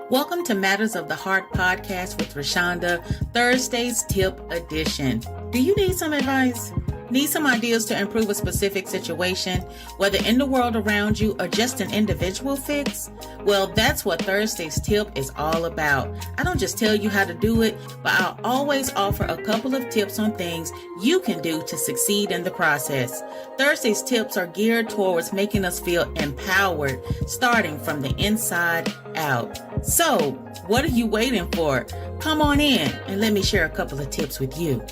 Welcome to Matters of the Heart podcast with Rashonda, Thursday's Tip Edition. Do you need some advice? Need some ideas to improve a specific situation, whether in the world around you or just an individual fix? Well, that's what Thursday's Tip is all about. I don't just tell you how to do it, but I'll always offer a couple of tips on things you can do to succeed in the process. Thursday's tips are geared towards making us feel empowered, starting from the inside out. So, what are you waiting for? Come on in and let me share a couple of tips with you.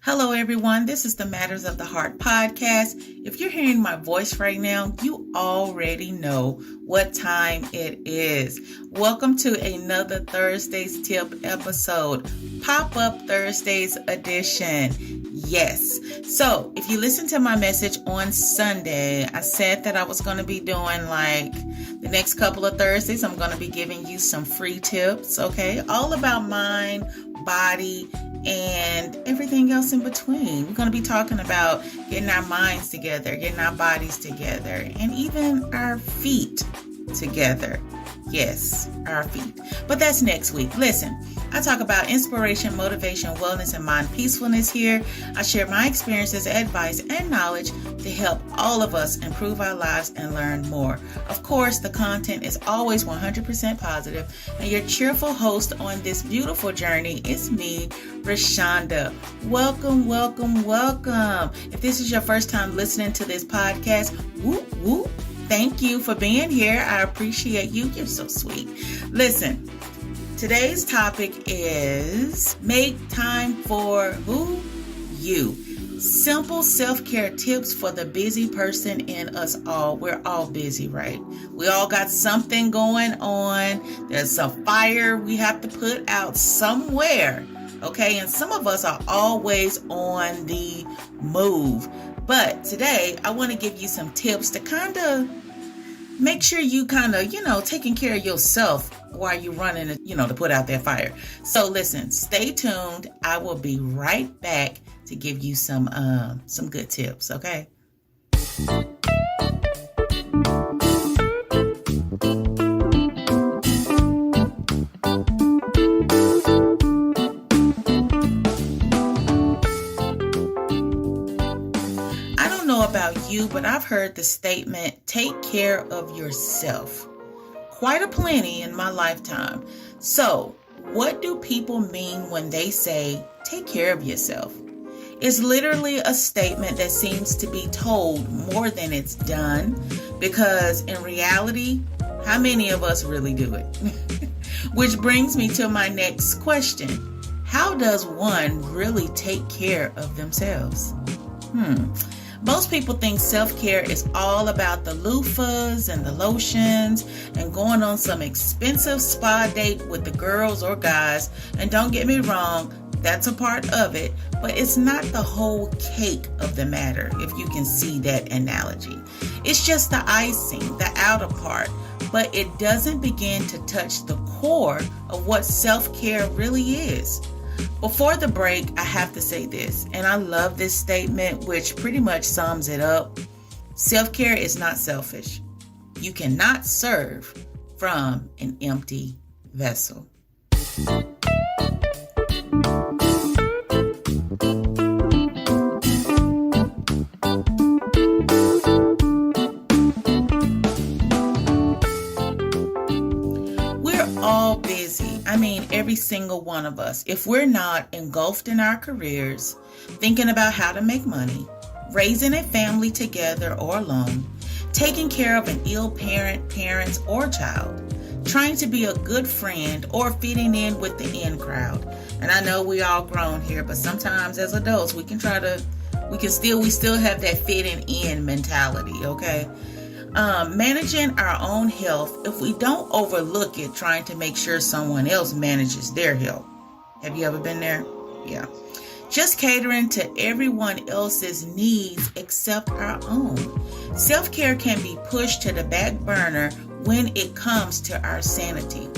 Hello, everyone. This is the Matters of the Heart podcast. If you're hearing my voice right now, you already know what time it is. Welcome to another Thursday's Tip episode, Pop-Up Thursdays edition. Yes. So if you listen to my message on Sunday, I said that I was going to be doing like the next couple of Thursdays, I'm going to be giving you some free tips, okay? All about mind, body, and everything else in between. We're going to be talking about getting our minds together, getting our bodies together, and even our feet together. Yes, our feet. But that's next week. Listen, I talk about inspiration, motivation, wellness, and mind peacefulness here. I share my experiences, advice, and knowledge to help all of us improve our lives and learn more. Of course, the content is always 100% positive, and your cheerful host on this beautiful journey is me, Rashonda. Welcome, welcome, welcome. If this is your first time listening to this podcast, whoop, whoop. Thank you for being here. I appreciate you. You're so sweet. Listen, today's topic is make time for who? You. Simple self-care tips for the busy person in us all. We're all busy, right? We all got something going on. There's a fire we have to put out somewhere. Okay, and some of us are always on the move. But today, I want to give you some tips to kind of make sure you kind of, taking care of yourself while you're running, to put out that fire. So listen, stay tuned. I will be right back to give you some good tips, okay? About you, but I've heard the statement, take care of yourself, quite a plenty in my lifetime. So what do people mean when they say, take care of yourself? It's literally a statement that seems to be told more than it's done, because in reality, how many of us really do it? Which brings me to my next question. How does one really take care of themselves? Most people think self-care is all about the loofahs and the lotions and going on some expensive spa date with the girls or guys. And don't get me wrong, that's a part of it, but it's not the whole cake of the matter, if you can see that analogy. It's just the icing, the outer part, but it doesn't begin to touch the core of what self-care really is. Before the break, I have to say this, and I love this statement, which pretty much sums it up. Self-care is not selfish. You cannot serve from an empty vessel. We're all busy. Every single one of us. If we're not engulfed in our careers, thinking about how to make money, raising a family together or alone, taking care of an ill parent, parents, or child, trying to be a good friend, or fitting in with the in crowd. And I know we all grown here, but sometimes as adults, we still have that fitting in mentality, okay? Managing our own health, if we don't overlook it, trying to make sure someone else manages their health. Have you ever been there? Yeah. Just catering to everyone else's needs except our own. Self-care can be pushed to the back burner when it comes to our sanity.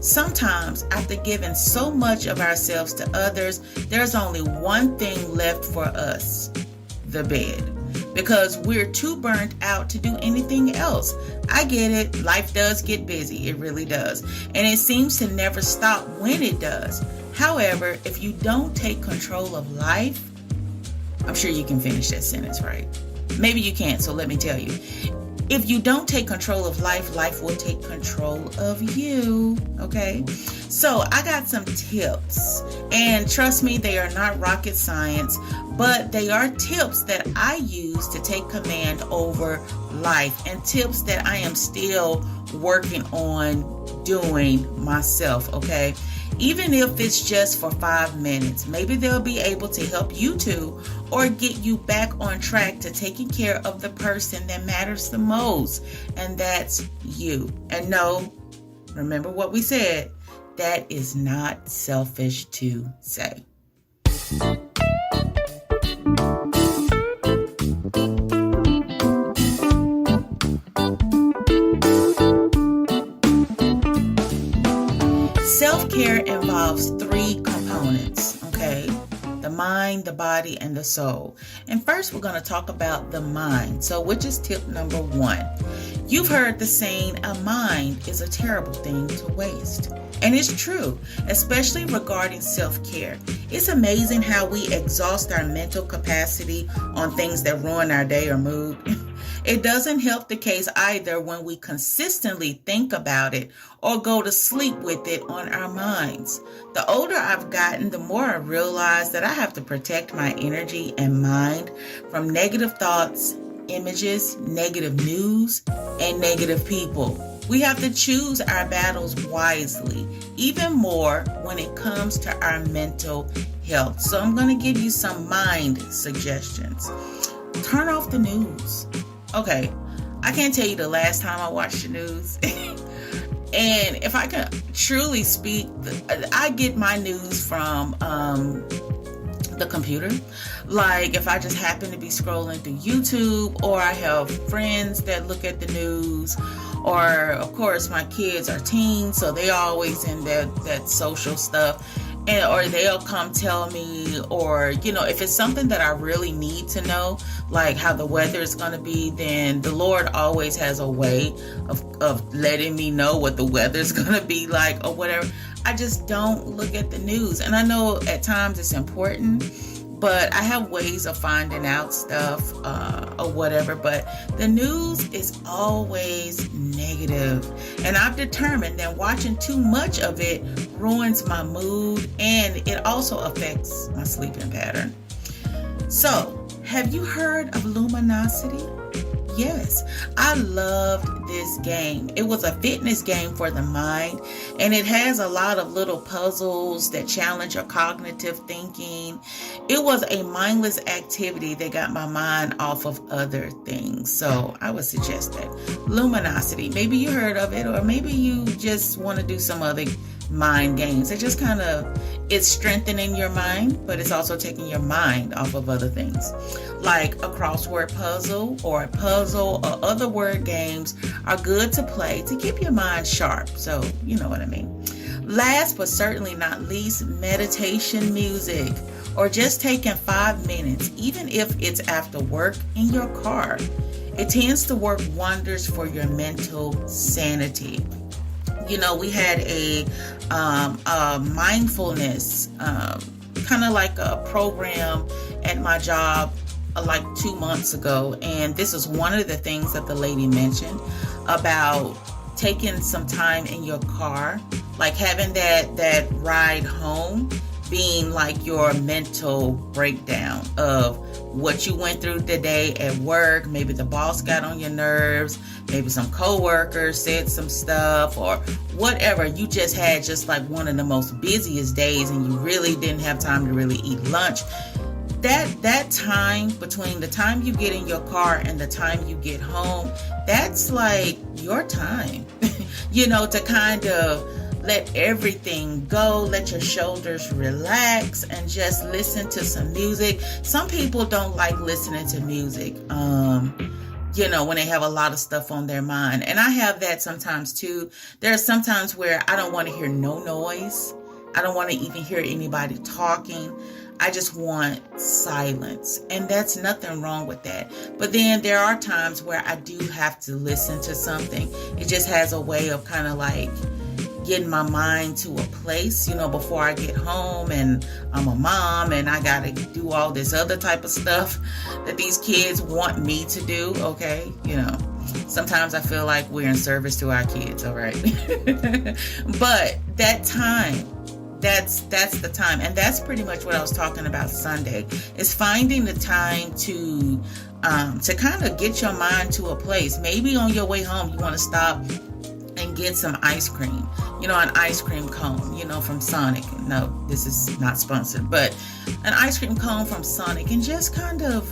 Sometimes, after giving so much of ourselves to others, there's only one thing left for us: the bed. because we're too burnt out to do anything else. I get it. Life does get busy. It really does. And it seems to never stop when it does. However, if you don't take control of life, I'm sure you can finish that sentence, right? Maybe you can't, so let me tell you. If you don't take control of life, life will take control of you, okay? So I got some tips, and trust me, they are not rocket science, but they are tips that I use to take command over life, and tips that I am still working on doing myself, okay? Even if it's just for 5 minutes, maybe they'll be able to help you too, or get you back on track to taking care of the person that matters the most, and that's you. And no, remember what we said, that is not selfish to say. Self-care involves 3 components, okay? The mind, the body, and the soul. And first, we're going to talk about the mind. So, which is tip number 1. You've heard the saying, a mind is a terrible thing to waste. And it's true, especially regarding self-care. It's amazing how we exhaust our mental capacity on things that ruin our day or mood. It doesn't help the case either when we consistently think about it or go to sleep with it on our minds. The older I've gotten, the more I realize that I have to protect my energy and mind from negative thoughts, images, negative news, and negative people. We have to choose our battles wisely, even more when it comes to our mental health. So I'm going to give you some mind suggestions. Turn off the news. Okay, I can't tell you the last time I watched the news. And if I can truly speak, I get my news from the computer. Like if I just happen to be scrolling through YouTube, or I have friends that look at the news, or of course my kids are teens, so they're always in that social stuff. Or they'll come tell me, or, if it's something that I really need to know, like how the weather is going to be, then the Lord always has a way of letting me know what the weather is going to be like or whatever. I just don't look at the news. And I know at times it's important, but I have ways of finding out stuff or whatever. But the news is always negative. And I've determined that watching too much of it ruins my mood, and it also affects my sleeping pattern. So, have you heard of luminosity? Yes, I loved this game. It was a fitness game for the mind, and it has a lot of little puzzles that challenge your cognitive thinking. It was a mindless activity that got my mind off of other things. So I would suggest that. Luminosity. Maybe you heard of it, or maybe you just want to do some other mind games. It just it's strengthening your mind, but it's also taking your mind off of other things. Like a crossword puzzle or a puzzle or other word games are good to play to keep your mind sharp. So, you know what I mean. Last but certainly not least, meditation music, or just taking 5 minutes, even if it's after work in your car. It tends to work wonders for your mental sanity. We had a mindfulness, kind of like a program at my job like 2 months ago. And this is one of the things that the lady mentioned about taking some time in your car, like having that ride home being like your mental breakdown of what you went through the day at work. Maybe the boss got on your nerves. Maybe some coworkers said some stuff, or whatever. You just had just like one of the most busiest days, and you really didn't have time to really eat lunch. That time between the time you get in your car and the time you get home, that's like your time, to kind of let everything go, let your shoulders relax, and just listen to some music. Some people don't like listening to music, when they have a lot of stuff on their mind. And I have that sometimes too. There are sometimes where I don't want to hear no noise. I don't want to even hear anybody talking. I just want silence. And that's nothing wrong with that. But then there are times where I do have to listen to something. It just has a way of kind of like getting my mind to a place, before I get home and I'm a mom and I got to do all this other type of stuff that these kids want me to do. Okay. Sometimes I feel like we're in service to our kids. All right. But that time, that's the time. And that's pretty much what I was talking about Sunday, is finding the time to kind of get your mind to a place. Maybe on your way home, you want to stop and get some ice cream, an ice cream cone, from Sonic. No, this is not sponsored, but an ice cream cone from Sonic, and just kind of,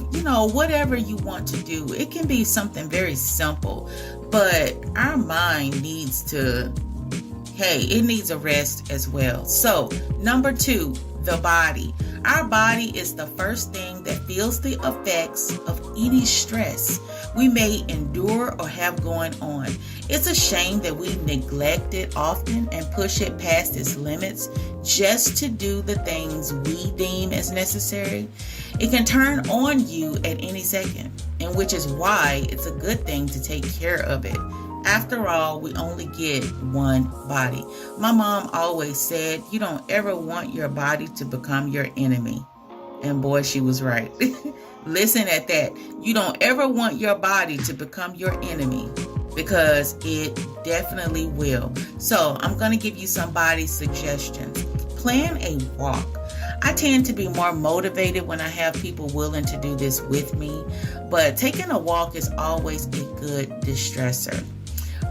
whatever you want to do. It can be something very simple, but our mind needs it needs a rest as well. So, number 2, the body. Our body is the first thing that feels the effects of any stress we may endure or have going on. It's a shame that we neglect it often and push it past its limits just to do the things we deem as necessary. It can turn on you at any second, and which is why it's a good thing to take care of it. After all, we only get one body. My mom always said, you don't ever want your body to become your enemy. And boy, she was right. Listen at that. You don't ever want your body to become your enemy, because it definitely will. So I'm going to give you some body suggestions. Plan a walk. I tend to be more motivated when I have people willing to do this with me, but taking a walk is always a good distressor.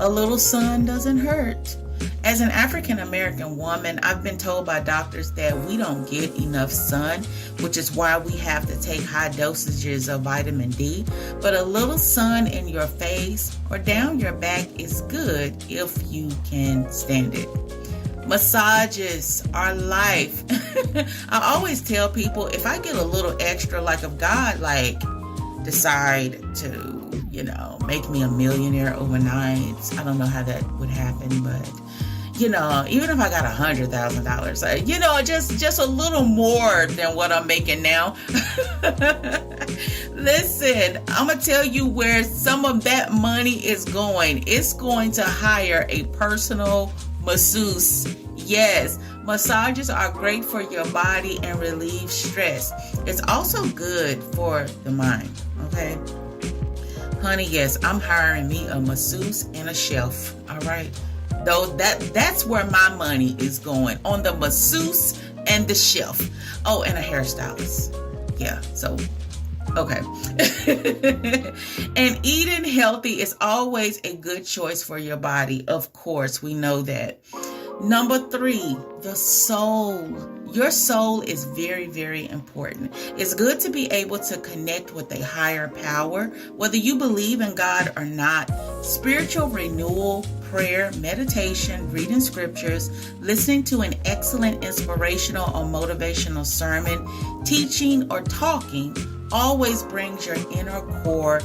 A little sun doesn't hurt. As an African American woman, I've been told by doctors that we don't get enough sun, which is why we have to take high dosages of vitamin D. But a little sun in your face or down your back is good if you can stand it. Massages are life. I always tell people, if I get a little extra, like if God decide to, make me a millionaire overnight, I don't know how that would happen, but even if I got $100,000, just a little more than what I'm making now. Listen, I'm going to tell you where some of that money is going. It's going to hire a personal masseuse. Yes, massages are great for your body and relieve stress. It's also good for the mind, okay? Honey, yes, I'm hiring me a masseuse and a chef, all right? Though that's where my money is going, on the masseuse and the chef. Oh, and a hairstylist. Yeah, so, okay. And eating healthy is always a good choice for your body. Of course, we know that. Number 3, the soul. Your soul is very, very important. It's good to be able to connect with a higher power, whether you believe in God or not. Spiritual renewal, prayer, meditation, reading scriptures, listening to an excellent inspirational or motivational sermon, teaching or talking always brings your inner core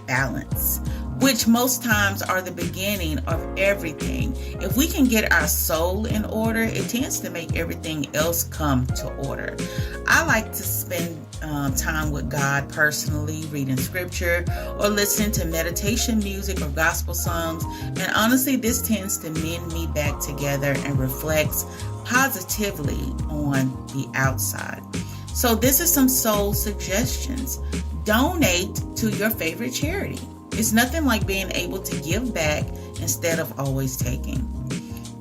balance, which most times are the beginning of everything. If we can get our soul in order, it tends to make everything else come to order. I like to spend time with God personally, reading scripture or listening to meditation music or gospel songs. And honestly, this tends to mend me back together and reflects positively on the outside. So this is some soul suggestions. Donate to your favorite charity. It's nothing like being able to give back instead of always taking.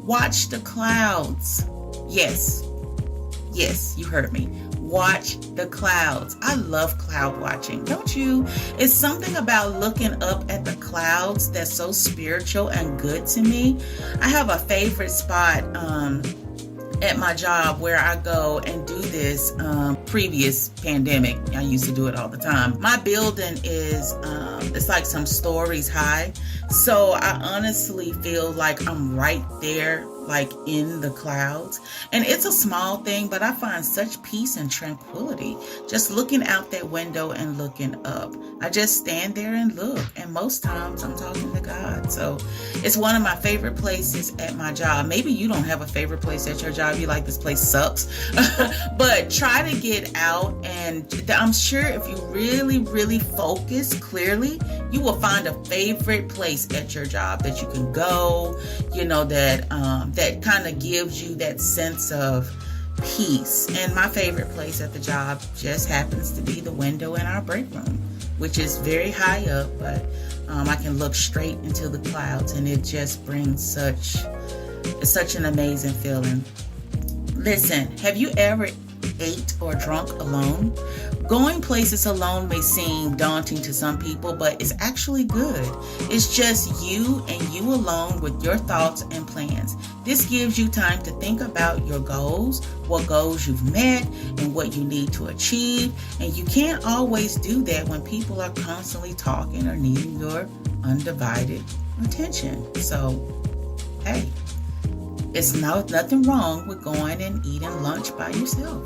Watch the clouds. Yes, you heard me. Watch the clouds. I love cloud watching, don't you? It's something about looking up at the clouds that's so spiritual and good to me. I have a favorite spot at my job where I go and do this. Previous pandemic, I used to do it all the time. My building is it's like some stories high, So I honestly feel like I'm right there, like in the clouds. And it's a small thing, but I find such peace and tranquility just looking out that window and looking up. I just stand there and look. And most times I'm talking to God. So it's one of my favorite places at my job. Maybe you don't have a favorite place at your job. You like, this place sucks. But try to get out. And I'm sure if you really, really focus clearly, you will find a favorite place at your job that you can go, that kind of gives you that sense of peace. And my favorite place at the job just happens to be the window in our break room, which is very high up, but I can look straight into the clouds, and it just brings such an amazing feeling. Listen, have you ever ate or drunk alone? Going places alone may seem daunting to some people, but it's actually good. It's just you and you alone with your thoughts and plans. This gives you time to think about your goals, what goals you've met, and what you need to achieve. And you can't always do that when people are constantly talking or needing your undivided attention. So, hey, it's nothing wrong with going and eating lunch by yourself.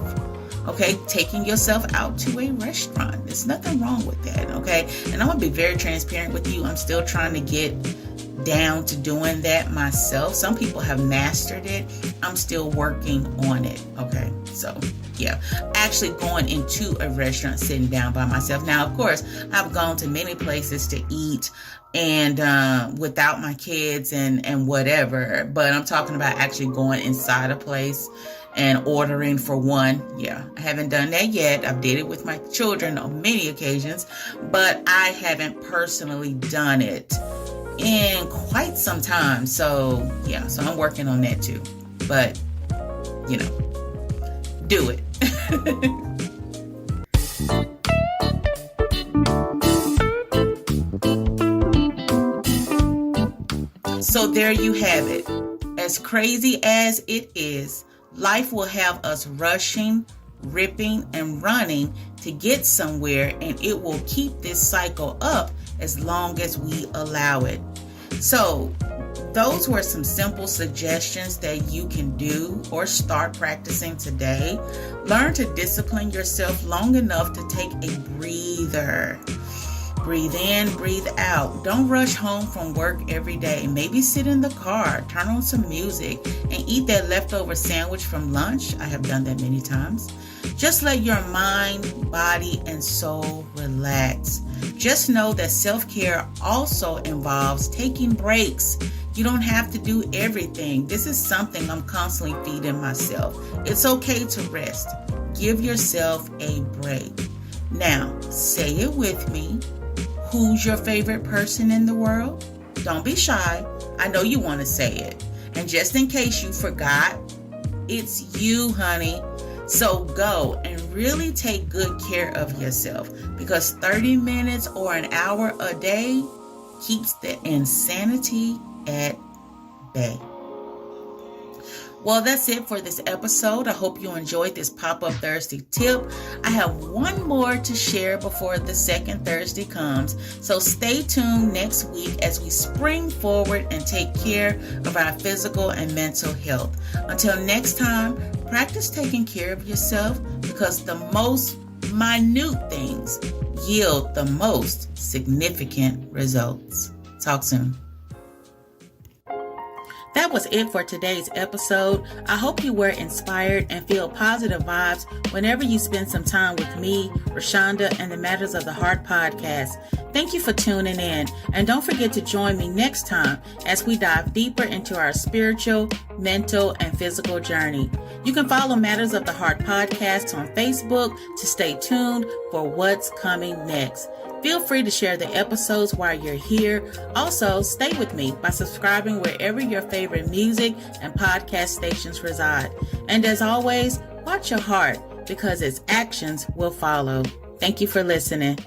Okay, taking yourself out to a restaurant. There's nothing wrong with that, okay? And I'm going to be very transparent with you. I'm still trying to get down to doing that myself. Some people have mastered it. I'm still working on it, okay? So, yeah, actually going into a restaurant, sitting down by myself. Now, of course, I've gone to many places to eat and without my kids and whatever, but I'm talking about actually going inside a place and ordering for one. Yeah, I haven't done that yet. I've did it with my children on many occasions, but I haven't personally done it in quite some time. So yeah, so I'm working on that too. But do it. So there you have it. As crazy as it is, life will have us rushing, ripping, and running to get somewhere, and it will keep this cycle up as long as we allow it. So, those were some simple suggestions that you can do or start practicing today. Learn to discipline yourself long enough to take a breather. Breathe in, breathe out. Don't rush home from work every day. Maybe sit in the car, turn on some music, and eat that leftover sandwich from lunch. I have done that many times. Just let your mind, body, and soul relax. Just know that self-care also involves taking breaks. You don't have to do everything. This is something I'm constantly feeding myself. It's okay to rest. Give yourself a break. Now, say it with me. Who's your favorite person in the world? Don't be shy. I know you want to say it. And just in case you forgot, it's you, honey. So go and really take good care of yourself, because 30 minutes or an hour a day keeps the insanity at bay. Well, that's it for this episode. I hope you enjoyed this Pop-Up Thursday tip. I have one more to share before the second Thursday comes. So stay tuned next week as we spring forward and take care of our physical and mental health. Until next time, practice taking care of yourself, because the most minute things yield the most significant results. Talk soon. That was it for today's episode. I hope you were inspired and feel positive vibes whenever you spend some time with me, Rashonda, and the Matters of the Heart podcast. Thank you for tuning in, and don't forget to join me next time as we dive deeper into our spiritual, mental, and physical journey. You can follow Matters of the Heart podcast on Facebook to stay tuned for what's coming next. Feel free to share the episodes while you're here. Also, stay with me by subscribing wherever your favorite music and podcast stations reside. And as always, watch your heart, because its actions will follow. Thank you for listening.